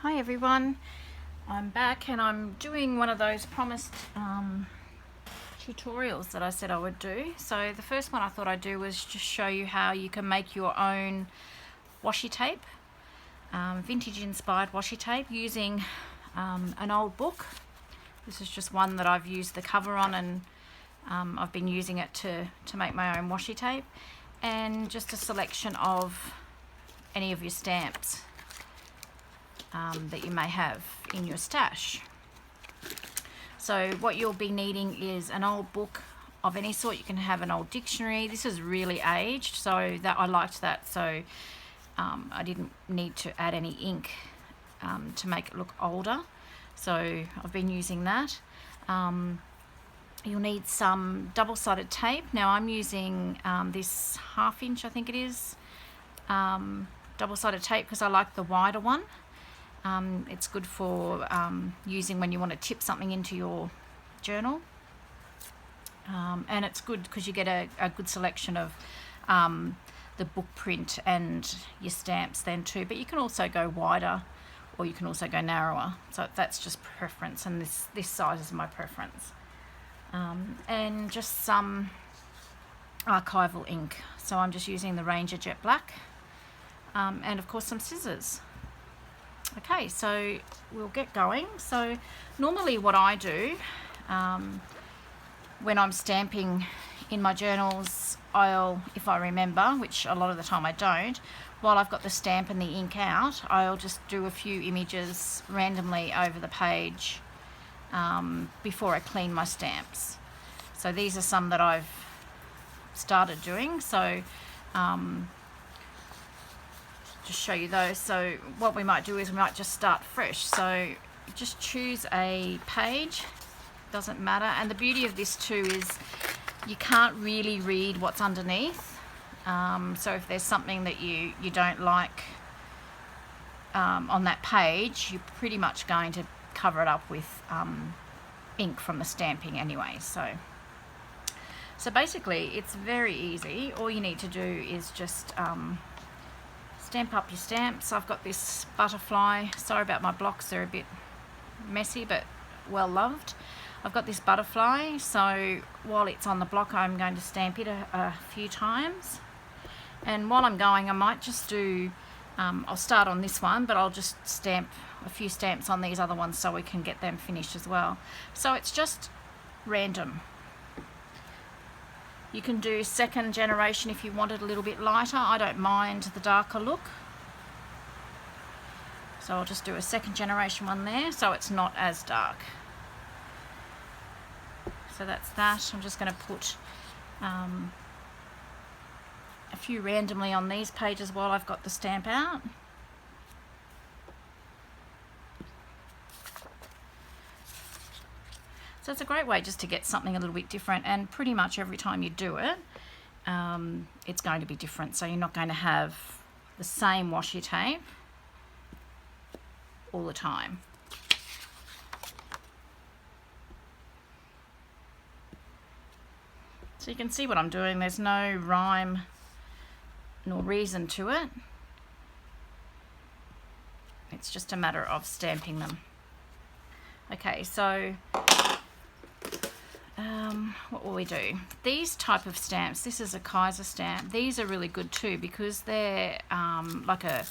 Hi everyone, I'm back and I'm doing one of those promised tutorials that I said I would do. So the first one I thought I'd do was just show you how you can make your own washi tape, vintage inspired washi tape using an old book. This is just one that I've used the cover on, and I've been using it to make my own washi tape, and just a selection of any of your stamps that you may have in your stash. So what you'll be needing is an old book of any sort. You can have an old dictionary. This is really aged, so that I liked that, so I didn't need to add any ink to make it look older, so I've been using that. You'll need some double-sided tape. Now I'm using this 1/2 inch, I think it is, double-sided tape because I like the wider one. It's good for using when you want to tip something into your journal, and it's good because you get a good selection of the book print and your stamps then too, but you can also go wider or you can also go narrower, so that's just preference, and this size is my preference. And just some archival ink, so I'm just using the Ranger Jet Black, and of course some scissors. Okay, so we'll get going. So normally what I do when I'm stamping in my journals, if I remember, which a lot of the time I don't, while I've got the stamp and the ink out, I'll just do a few images randomly over the page before I clean my stamps. So these are some that I've started doing, so just show you those. So what we might do is we might just start fresh, so just choose a page, doesn't matter. And the beauty of this too is you can't really read what's underneath, so if there's something that you don't like on that page, you're pretty much going to cover it up with ink from the stamping anyway. So basically it's very easy. All you need to do is just stamp up your stamps. I've got this butterfly. Sorry about my blocks, they're a bit messy but well loved. I've got this butterfly, so while it's on the block I'm going to stamp it a few times. And while I'm going, I might just do, I'll start on this one, but I'll just stamp a few stamps on these other ones so we can get them finished as well. So it's just random. You can do second generation if you want it a little bit lighter. I don't mind the darker look. So I'll just do a second generation one there so it's not as dark. So that's that. I'm just going to put a few randomly on these pages while I've got the stamp out. So it's a great way just to get something a little bit different, and pretty much every time you do it, it's going to be different. So you're not going to have the same washi tape all the time. So you can see what I'm doing. There's no rhyme nor reason to it. It's just a matter of stamping them. Okay, so what will we do? These type of stamps, this is a Kaiser stamp. These are really good too because they're like a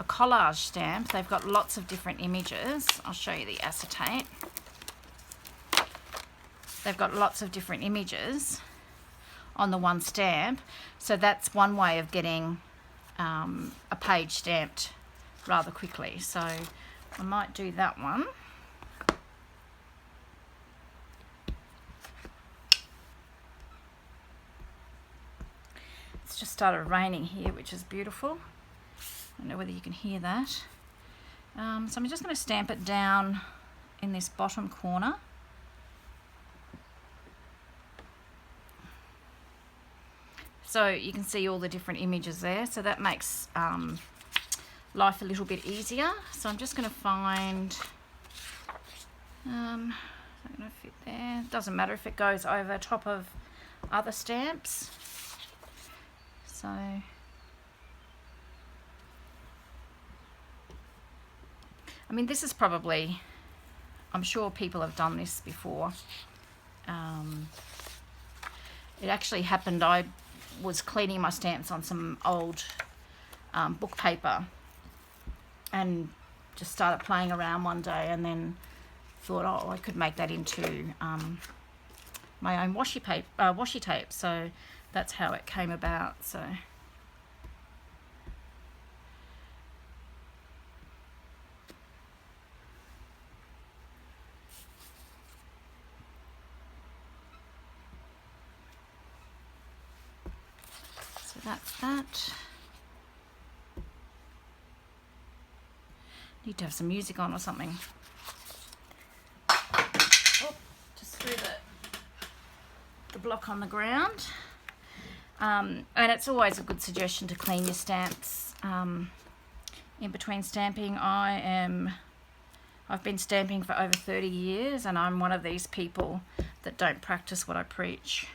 collage stamp. They've got lots of different images. I'll show you the acetate. They've got lots of different images on the one stamp, so that's one way of getting a page stamped rather quickly. So I might do that one. It's just started raining here, which is beautiful. I don't know whether you can hear that. So I'm just going to stamp it down in this bottom corner. So you can see all the different images there, so that makes life a little bit easier. So I'm just going to find, not going to fit there. It doesn't matter if it goes over top of other stamps. So I mean, this is probably, I'm sure people have done this before. It actually happened, I was cleaning my stamps on some old book paper and just started playing around one day, and then thought, oh, I could make that into my own washi tape. So that's how it came about. So that's that. Need to have some music on or something. Oh, just threw the block on the ground. And it's always a good suggestion to clean your stamps in between stamping. I've been stamping for over 30 years, and I'm one of these people that don't practice what I preach.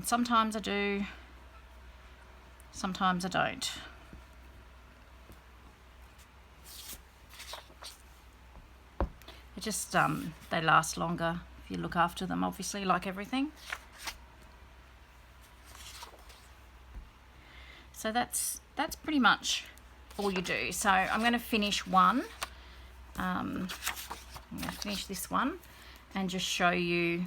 Sometimes I do, sometimes I don't. It just, they last longer if you look after them, obviously, like everything. So that's pretty much all you do. So I'm going to finish one. I'm going to finish this one and just show you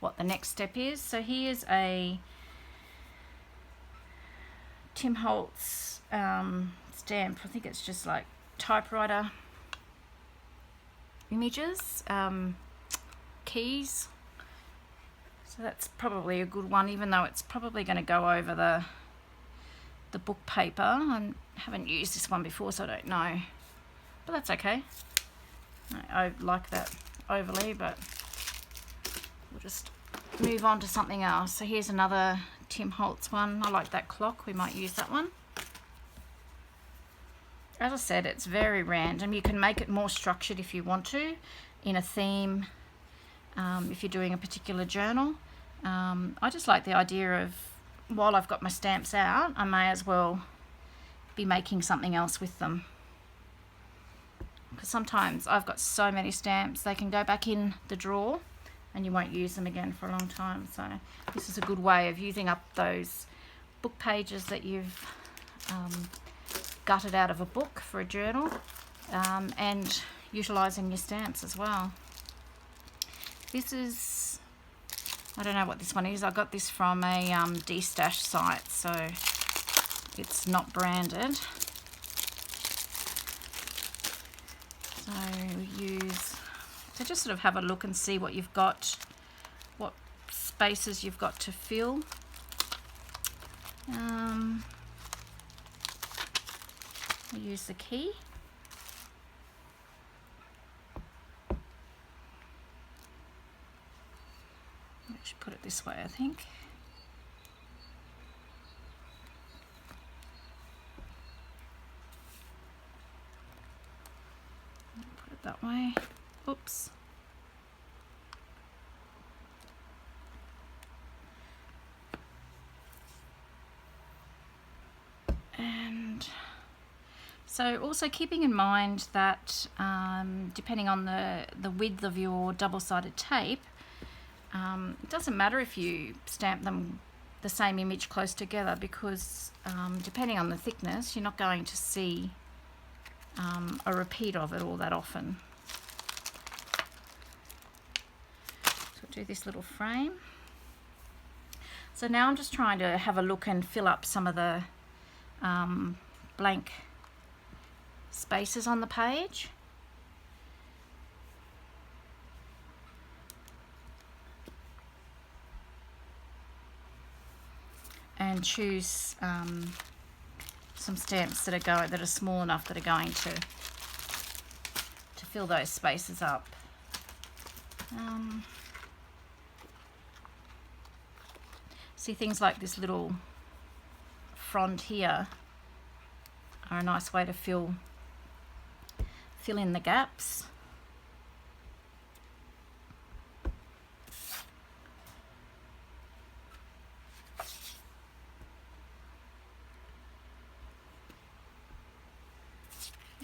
what the next step is. So here's a Tim Holtz stamp. I think it's just like typewriter images, keys. So that's probably a good one, even though it's probably going to go over the book paper. I haven't used this one before, so I don't know, but that's okay. I like that overlay, but we'll just move on to something else. So here's another Tim Holtz one. I like that clock. We might use that one. As I said, it's very random. You can make it more structured if you want to, in a theme, if you're doing a particular journal. I just like the idea of, while I've got my stamps out, I may as well be making something else with them. Because sometimes I've got so many stamps, they can go back in the drawer and you won't use them again for a long time. So this is a good way of using up those book pages that you've gutted out of a book for a journal, and utilising your stamps as well. This is, I don't know what this one is. I got this from a de-stash site, so it's not branded. So just sort of have a look and see what you've got, what spaces you've got to fill. I'll use the key. I should put it this way, I think. Put it that way. Oops. And so also keeping in mind that depending on the width of your double-sided tape, it doesn't matter if you stamp them the same image close together, because depending on the thickness, you're not going to see a repeat of it all that often. So I'll do this little frame. So now I'm just trying to have a look and fill up some of the blank spaces on the page. And choose some stamps that are small enough that are going to fill those spaces up. See, things like this little frond here are a nice way to fill in the gaps.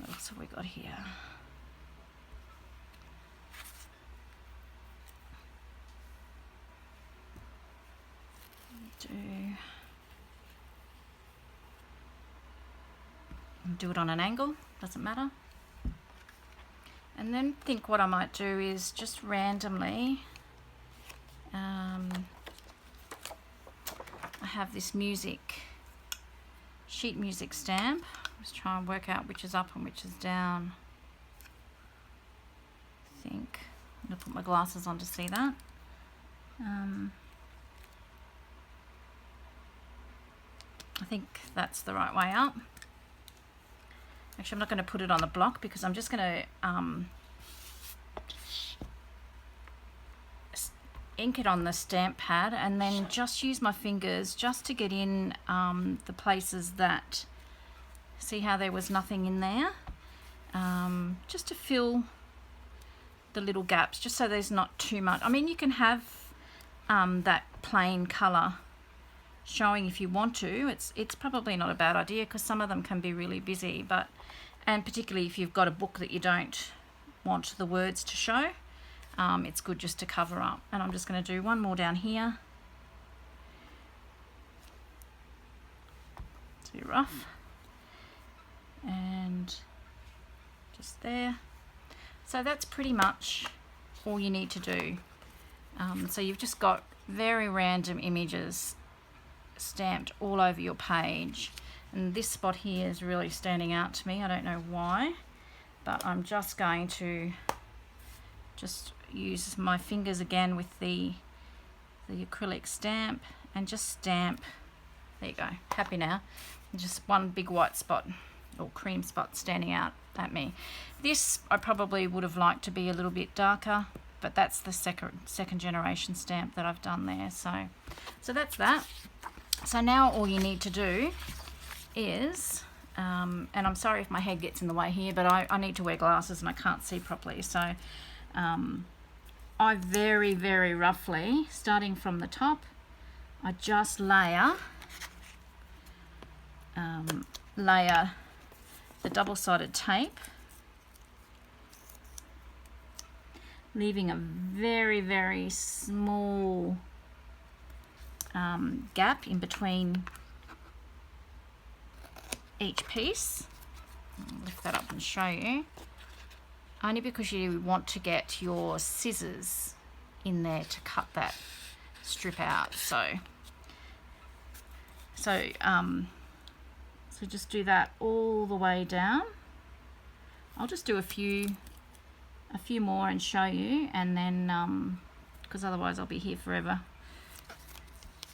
What else have we got here? Do it on an angle, doesn't matter. And then think what I might do is just randomly, I have this sheet music stamp. Just try and work out which is up and which is down. I think I'm going to put my glasses on to see that. I think that's the right way up. Actually, I'm not going to put it on the block because I'm just going to ink it on the stamp pad and then just use my fingers just to get in the places that, see how there was nothing in there? Just to fill the little gaps, just so there's not too much. I mean, you can have that plain colour showing if you want to. It's probably not a bad idea because some of them can be really busy, and particularly if you've got a book that you don't want the words to show, it's good just to cover up. And I'm just going to do one more down here. It's a bit rough. And just there. So that's pretty much all you need to do. So you've just got very random images stamped all over your page, and this spot here is really standing out to me. I don't know why, but I'm just going to just use my fingers again with the acrylic stamp and just stamp. There you go, happy now. Just one big white spot or cream spot standing out at me. This I probably would have liked to be a little bit darker, but that's the second generation stamp that I've done there. So that's that. So now all you need to do is, and I'm sorry if my head gets in the way here, but I need to wear glasses and I can't see properly. So I very, very roughly, starting from the top, I just layer the double-sided tape, leaving a very, very small gap in between each piece. I'll lift that up and show you, only because you want to get your scissors in there to cut that strip out. So just do that all the way down. I'll just do a few more and show you, and then because otherwise I'll be here forever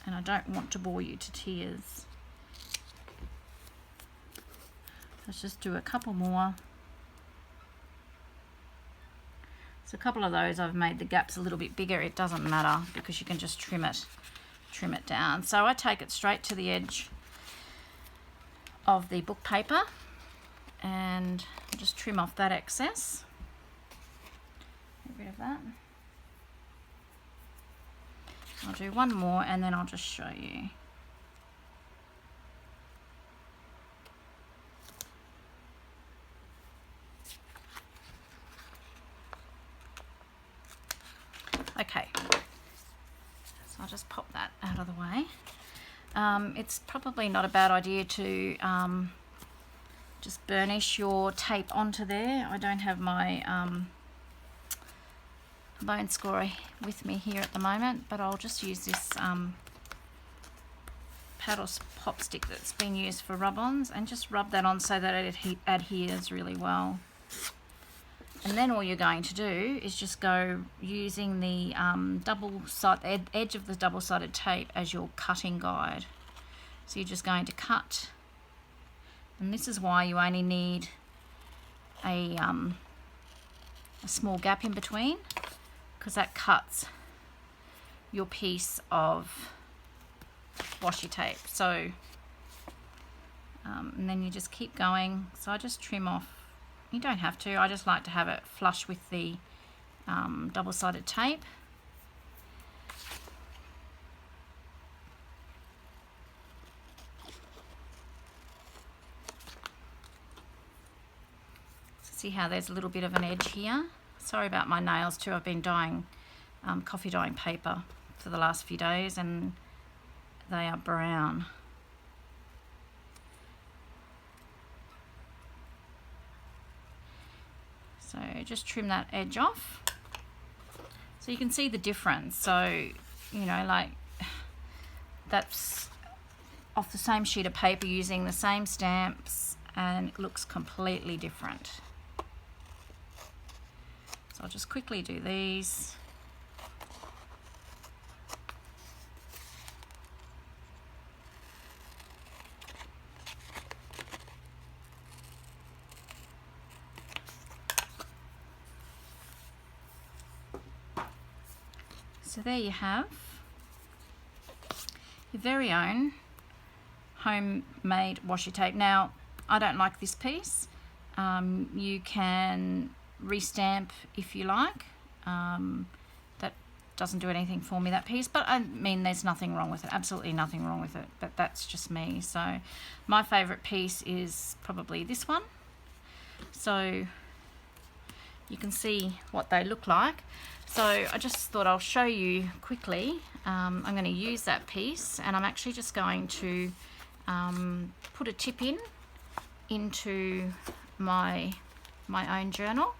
and I don't want to bore you to tears. Let's just do a couple more. So a couple of those I've made the gaps a little bit bigger. It doesn't matter because you can just trim it down. So I take it straight to the edge of the book paper and just trim off that excess. Get rid of that. I'll do one more and then I'll just show you. Okay, so I'll just pop that out of the way. It's probably not a bad idea to just burnish your tape onto there. I don't have my bone scorer with me here at the moment, but I'll just use this paddle pop stick that's been used for rub-ons and just rub that on so that it adheres really well. And then all you're going to do is just go using the edge of the double-sided tape as your cutting guide. So you're just going to cut, and this is why you only need a small gap in between, because that cuts your piece of washi tape. So and then you just keep going. So I just trim off. You don't have to, I just like to have it flush with the double-sided tape. See how there's a little bit of an edge here? Sorry about my nails too. I've been dyeing coffee dyeing paper for the last few days and they are brown. So just trim that edge off so you can see the difference. So, you know, like that's off the same sheet of paper using the same stamps and it looks completely different. So I'll just quickly do these. So there you have your very own homemade washi tape. Now, I don't like this piece. You can restamp if you like. That doesn't do anything for me, that piece, but I mean there's nothing wrong with it, absolutely nothing wrong with it, but that's just me. So my favorite piece is probably this one. So you can see what they look like. So I just thought I'll show you quickly. I'm going to use that piece and I'm actually just going to put a tip into my own journal.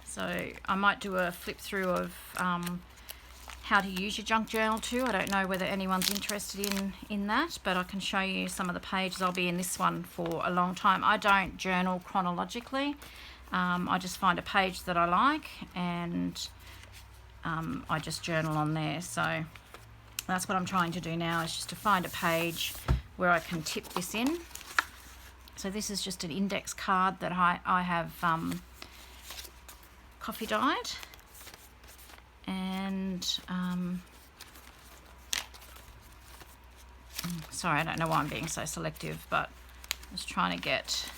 So I might do a flip through of how to use your junk journal too. I don't know whether anyone's interested in that, but I can show you some of the pages. I'll be in this one for a long time. I don't journal chronologically. I just find a page that I like and I just journal on there. So that's what I'm trying to do now, is just to find a page where I can tip this in. So this is just an index card that I have coffee dyed, and sorry, I don't know why I'm being so selective, but I was trying to get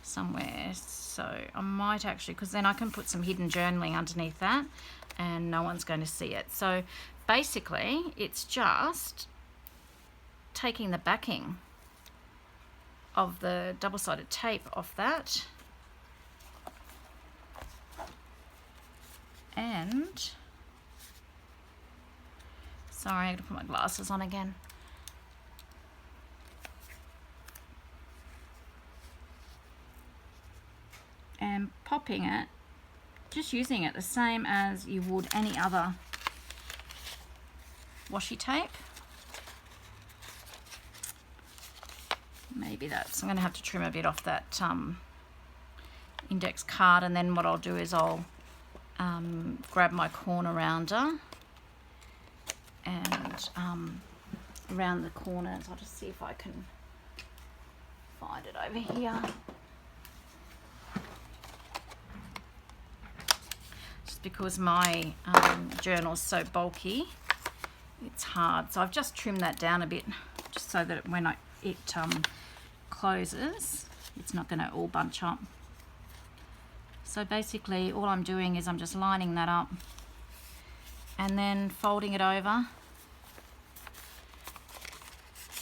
somewhere. So I might actually, because then I can put some hidden journaling underneath that and no one's going to see it. So basically it's just taking the backing of the double-sided tape off that and sorry, I'm going to put my glasses on again. And popping it, just using it the same as you would any other washi tape. Maybe that's, I'm going to have to trim a bit off that index card, and then what I'll do is I'll grab my corner rounder and around the corners. I'll just see if I can find it over here. Just because my journal's so bulky, it's hard. So I've just trimmed that down a bit, just so that when it closes, it's not going to all bunch up. So basically all I'm doing is I'm just lining that up and then folding it over,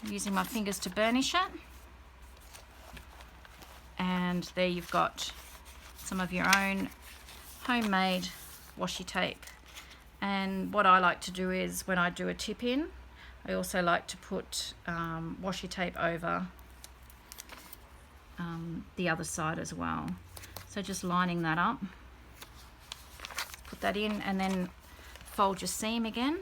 using my fingers to burnish it, and there you've got some of your own homemade washi tape. And what I like to do is when I do a tip in, I also like to put washi tape over the other side as well. So just lining that up, put that in, and then fold your seam again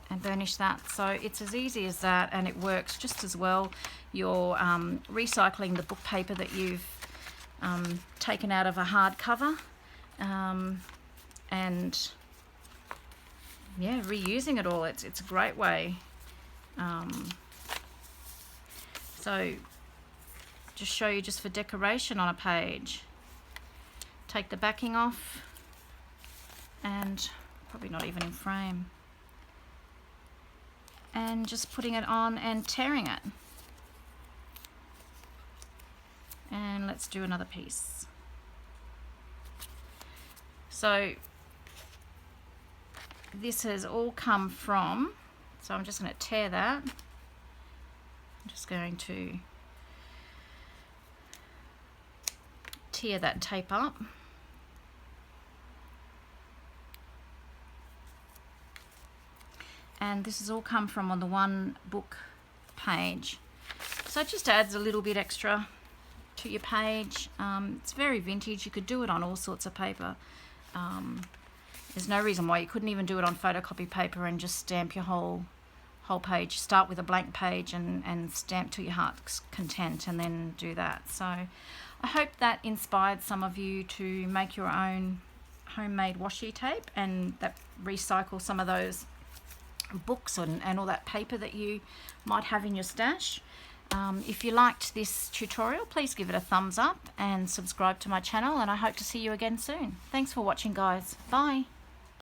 and burnish that. So it's as easy as that, and it works just as well. You're recycling the book paper that you've taken out of a hard cover, and yeah, reusing it all. It's a great way. So just show you, just for decoration on a page, take the backing off, and probably not even in frame, and just putting it on and tearing it. And let's do another piece. So this has all come from, so I'm just going to tear that. I'm just going to tear that tape up. And this has all come from on the one book page. So it just adds a little bit extra to your page. It's very vintage. You could do it on all sorts of paper. There's no reason why you couldn't even do it on photocopy paper and just stamp your whole page. Start with a blank page and stamp to your heart's content, and then do that. So I hope that inspired some of you to make your own homemade washi tape, and that recycle some of those books and all that paper that you might have in your stash. If you liked this tutorial, please give it a thumbs up and subscribe to my channel, and I hope to see you again soon. Thanks for watching, guys. Bye.